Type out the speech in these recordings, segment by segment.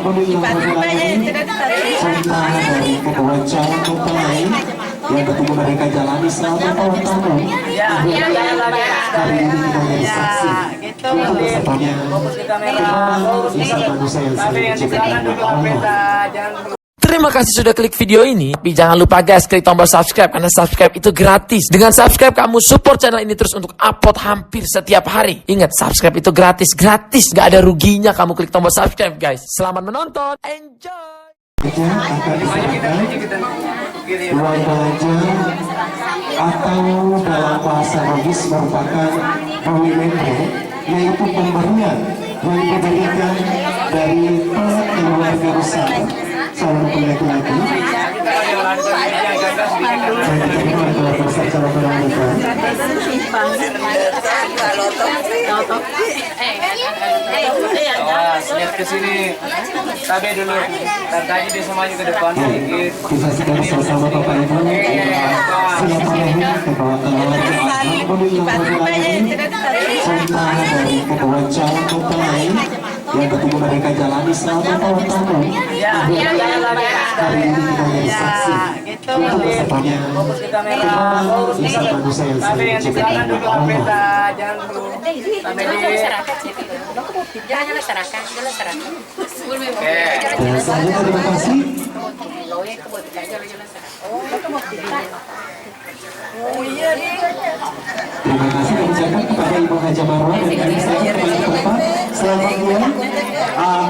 dari kedua calon mempelai yang ketemu mereka jalani selama tahun-tahun. Hari ini kita menjadi saksi untuk bersatunya Isa manusia yang saling diciptakan oleh Allah. Terima kasih sudah klik video ini. Tapi jangan lupa guys, klik tombol subscribe karena subscribe itu gratis. Dengan subscribe kamu support channel ini terus untuk upload hampir setiap hari. Ingat, subscribe itu gratis, gak ada ruginya kamu klik tombol subscribe guys. Selamat menonton, enjoy. Akan diserahkan uang belanja atau dalam bahasa logis merupakan pemilihan, yaitu pemberian yang diberikan dari keluarga besar calon laki-laki lihat ke sini, tabe dulu, tadi dia semuanya ke depan sedikit. disaksikan bersama Bapak Ibu. Silaturahmi kepada keluarga. Alhamdulillah dari kedua calon mempelai yang ketemu mereka jalani selama tahun-tahun. Hari ini kita menjadi saksi untuk bersatunya Isa manusia yang saling diciptakan oleh Allah. Dan selanjutnya terima kasih. Terima kasih kami ucapkan kepada Ibu Haja Marwah dan kami saya kepada Bapak. Selanjutnya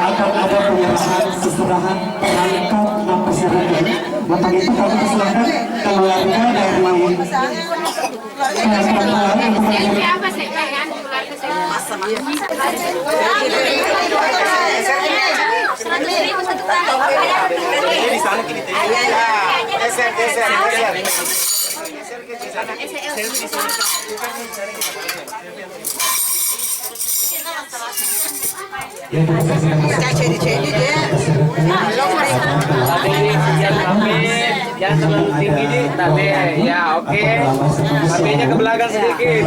akan ada penyerahan seserahan perangkat dan perserikan. Untuk itu kami persilakan keluarga dari yang jangan terlalu tinggi di tabe ya, oke. Tabenya ke belakang sedikit.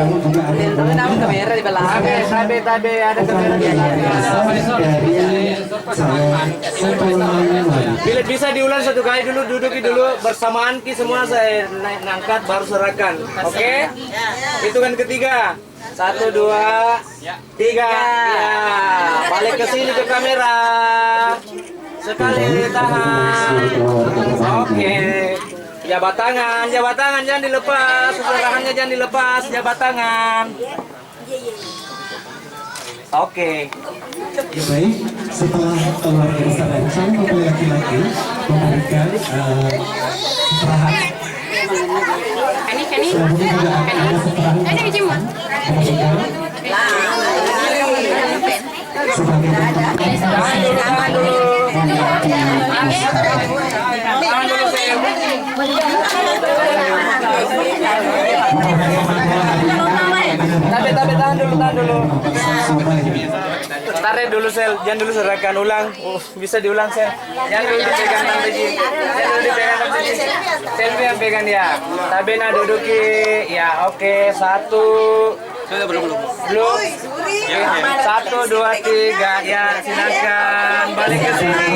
Kamera di belakang. Tabe ada kamera di belakang. Bila bisa diulang satu kali dulu, duduki dulu bersamaan ki semua, saya ngangkat baru serahkan. Oke? Itu kan ketiga. 1, 2, 3. Ya, balik ke sini ke kamera. Sekali tahan. Oke. Jabat tangan jangan dilepas. Seserahannya jangan dilepas, jabat tangan. Oke. Ya baik, setelah keluarga besar dan calon mempelai laki-laki memberikan seserahan. Selanjutnya juga ada seserahan sebagai Tabe tahan dulu. Tarik dulu sel, jangan dulu serahkan ulang. Bisa diulang sel. Jangan dulu dipegang Tante Ji. Selfie yang pegang dia. Tabe na duduki. Ya, oke. 1. Belum. 1, 2, 3. Ya, silakan. Balik ke sini.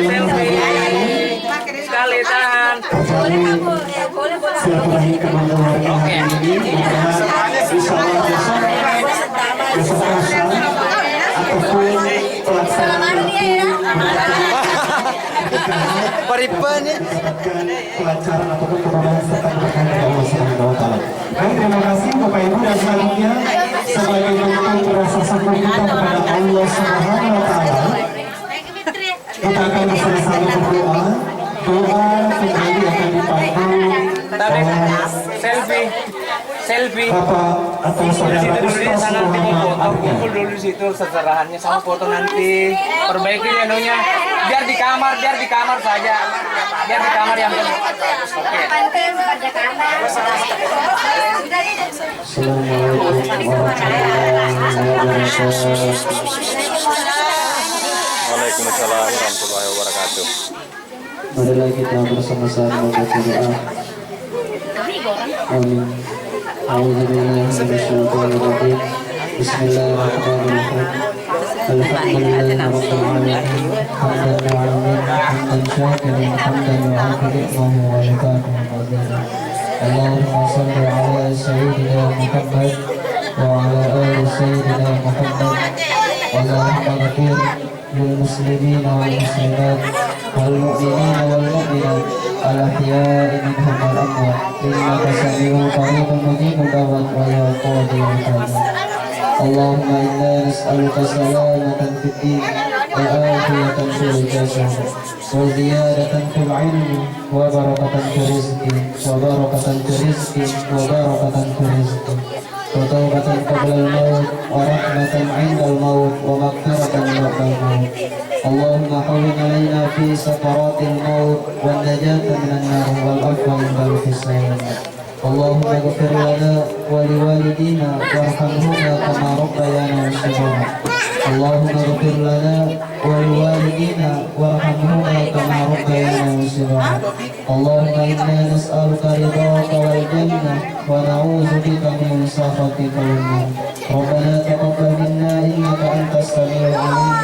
Selfie. Sekali tahan. silaturahmi kepada warga ini, mudah-mudahan besok ataupun pelaksanaan kelancaran ataupun kemudahan serta berkah dari Allah Subhanahu wa Ta'ala. Baik, terima kasih Bapak Ibu, dan selanjutnya sebagai bentuk rasa syukur kita kepada Allah Subhanahu wa Ta'ala, kita akan bersama-sama berdoa. Doa kembali akan dipandu selfie. Bapak atau saudara Ustaz Muhammad Arya. Kumpul dulu di situ seserahannya sama foto nanti. Perbaiki menunya. Biar di kamar saja. Biar di kamar yang penting. Oke. Assalamualaikum warahmatullahi wabarakatuh. Waalaikumsalam warahmatullahi wabarakatuh. Marilah kita bersama-sama membaca doa. Amin. A'udzubillahi minasyaitonir rajim. Bismillahirrahmanirrahim. الحمد لله رب العالمين حمدا وعلمين حمدا شاكرا حمدا وعافي نعمه ولقاءه مزيدا اللهم صل على سيدنا محمد وعلى آل سيدنا محمد اللهم اغفر للمسلمين والمسلمات والمؤمنين والمؤمنات الأحياء منهم والأموات إنك سميع قريب مجيب الدعوات ويا قاضي الحاجات اللهم إنا نسألك سلامة في الدين وعافية في الجسد وزيادة في العلم وبركة في الرزق وبركة في الرزق وبركة في الرزق وتوبة قبل الموت ورحمة عند الموت ومغفرة بعد الموت اللهم حول علينا في سكرات الموت والنجاة من النار والعفو عند الحساب اللهم اغفر لنا ولوالدينا وارحمهما كما ربيانا صغارا اللهم اغفر لنا ولوالدينا وارحمهما كما ربيانا صغارا اللهم انا نسألك رضاك والجنة ونعوذ بك من سخطك والنار ربنا تقبل منا انك انت السميع العليم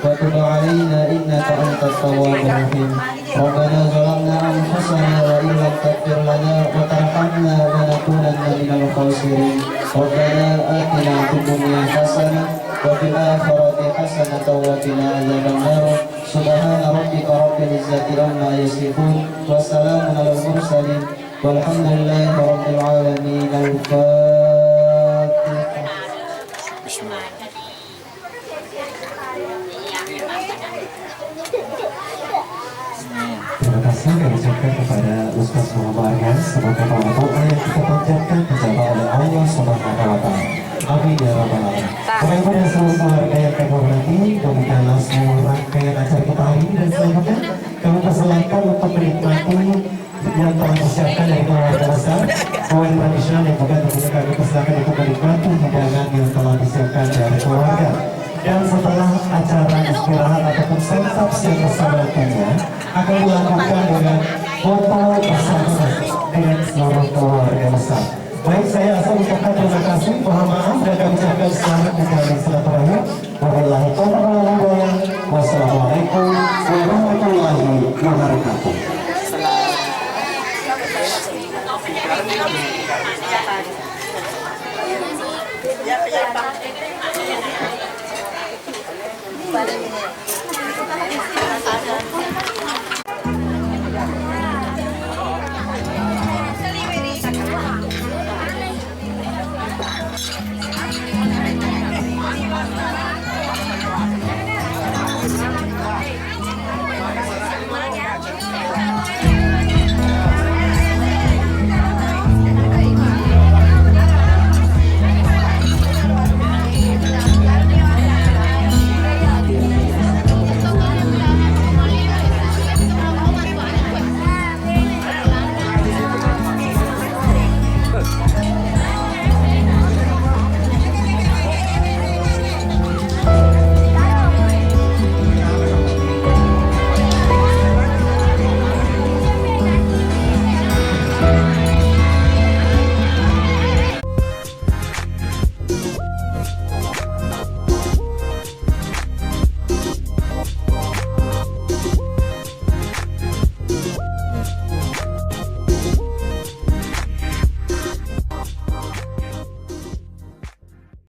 وتب علينا انك انت التواب الرحيم ربنا ظلمنا انفسنا وان لم تغفر لنا وترحمنا لنكونن من الخاسرين ربنا اتنا في الدنيا حسنه وفي الاخره حسنه وقنا عذاب النار سبحان ربك رب العزه عما يصفون وسلام على المرسلين والحمد لله رب العالمين الفاتحه. Terima kasih kami ucapkan kepada Ustaz Muhammad semoga doa yang kita panjatkan dijawab oleh Allah Subhanahu wa Ta'ala. Amin ya rabbal alamin. Bapak Ibu dan seluruh keluarga yang kami hormati, demikian langsung rangkaian acara kita hari ini dan selanjutnya kami persilakan untuk menikmati yang telah disiapkan dari keluarga besar, kue tradisional yang juga tentunya kami persilakan untuk menikmati hidangan yang telah disiapkan dari keluarga. Dan setelah acara istirahat ataupun santap siang bersama tentunya akan dilakukan dengan foto bersama dengan seluruh keluarga besar. Baik, saya asal ucapkan terima kasih, mohon maaf dan kami ucapkan selamat menjalani silaturahmi. Wabillahi taufiq wal hidayah. Wassalamualaikum warahmatullahi wabarakatuh. Balik ini.